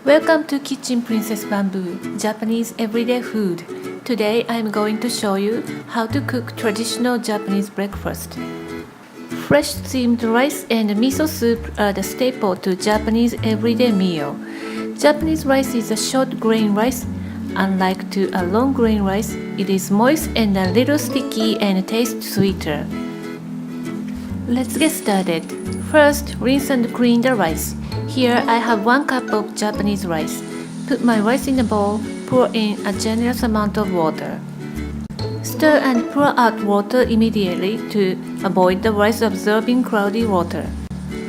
Welcome to Kitchen Princess Bamboo, Japanese everyday food. Today I'm going to show you how to cook traditional Japanese breakfast. Fresh steamed rice and miso soup are the staple to Japanese everyday meal. Japanese rice is a short grain rice. Unlike to a long grain rice, it is moist and a little sticky and tastes sweeter. Let's get started. First, rinse and clean the rice. Here I have 1 cup of Japanese rice. Put my rice in a bowl, pour in a generous amount of water. Stir and pour out water immediately to avoid the rice absorbing cloudy water.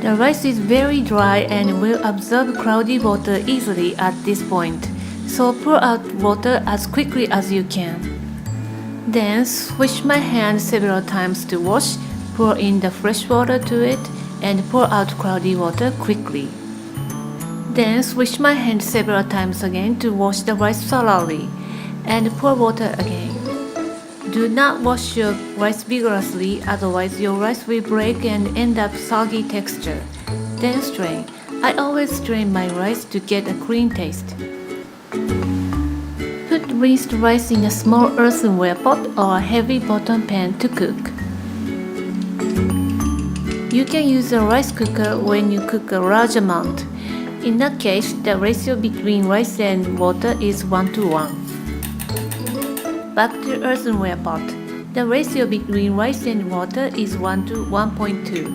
The rice is very dry and will absorb cloudy water easily at this point, so pour out water as quickly as you can. Then swish my hand several times to wash, pour in the fresh water to it, and pour out cloudy water quickly. Then swish my hand several times again to wash the rice thoroughly, and pour water again. Do not wash your rice vigorously, otherwise your rice will break and end up soggy texture. Then strain. I always strain my rice to get a clean taste. Put rinsed rice in a small earthenware pot or a heavy bottom pan to cook. You can use a rice cooker when you cook a large amount. In that case, the ratio between rice and water is 1:1. Back to earthenware pot. The ratio between rice and water is 1:1.2.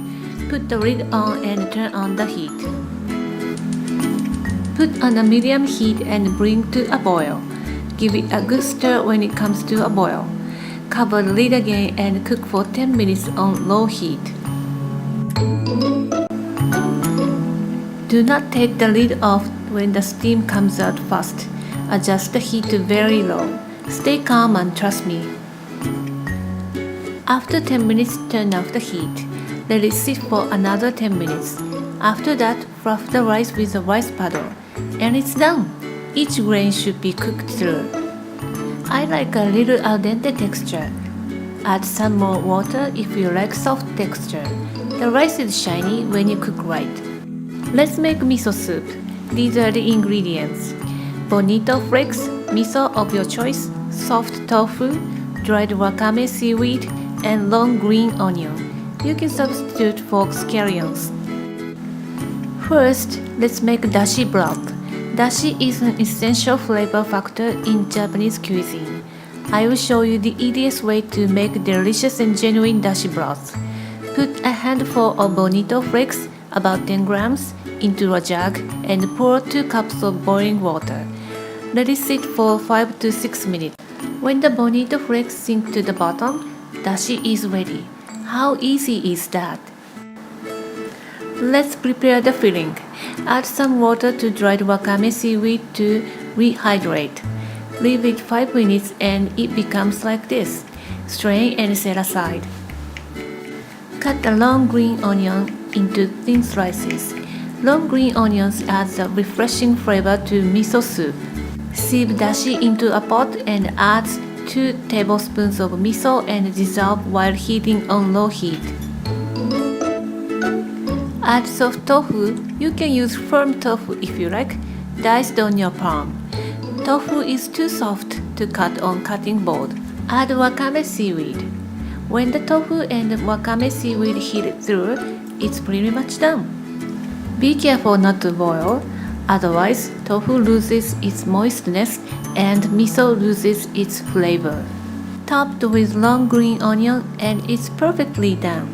Put the lid on and turn on the heat. Put on a medium heat and bring to a boil. Give it a good stir when it comes to a boil. Cover the lid again and cook for 10 minutes on low heat. Do not take the lid off when the steam comes out fast. Adjust the heat to very low. Stay calm and trust me. After 10 minutes, turn off the heat. Let it sit for another 10 minutes. After that, fluff the rice with a rice paddle. And it's done! Each grain should be cooked through. I like a little al dente texture. Add some more water if you like soft texture. The rice is shiny when you cook right. Let's make miso soup. These are the ingredients: bonito flakes, miso of your choice, soft tofu, dried wakame seaweed, and long green onion. You can substitute for scallions. First, let's make dashi broth. Dashi is an essential flavor factor in Japanese cuisine. I will show you the easiest way to make delicious and genuine dashi broth. Put a handful of bonito flakes, about 10 grams, into a jug and pour 2 cups of boiling water. Let it sit for 5 to 6 minutes. When the bonito flakes sink to the bottom, dashi is ready. How easy is that? Let's prepare the filling. Add some water to dried wakame seaweed to rehydrate. Leave it 5 minutes and it becomes like this. Strain and set aside. Cut a long green onion into thin slices. Long green onions adds a refreshing flavor to miso soup. Sieve dashi into a pot and add 2 tablespoons of miso and dissolve while heating on low heat. Add soft tofu. You can use firm tofu if you like, diced on your palm. Tofu is too soft to cut on cutting board. Add wakame seaweed. When the tofu and wakame seaweed heat through, it's pretty much done. Be careful not to boil, otherwise tofu loses its moistness and miso loses its flavor. Topped with long green onion and it's perfectly done.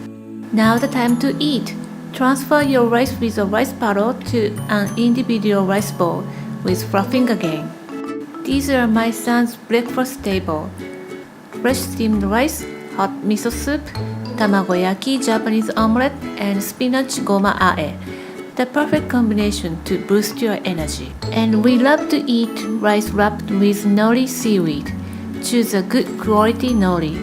Now the time to eat. Transfer your rice with a rice paddle to an individual rice bowl with fluffing again. These are my son's breakfast table: fresh steamed rice, hot miso soup, tamagoyaki Japanese omelette, and spinach goma ae. The perfect combination to boost your energy. And we love to eat rice wrapped with nori seaweed. Choose a good quality nori.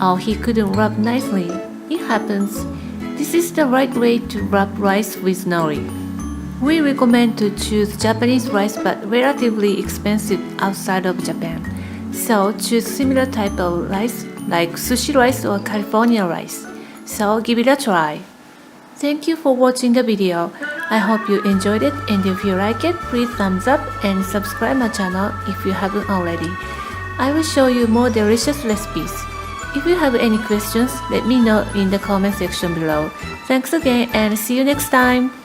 Oh, he couldn't wrap nicely. It happens. This is the right way to wrap rice with nori. We recommend to choose Japanese rice but relatively expensive outside of Japan. So choose similar type of rice like sushi rice or California rice. So give it a try. Thank you for watching the video. I hope you enjoyed it, and if you like it, please thumbs up and subscribe my channel if you haven't already. I will show you more delicious recipes. If you have any questions, let me know in the comment section below. Thanks again and see you next time!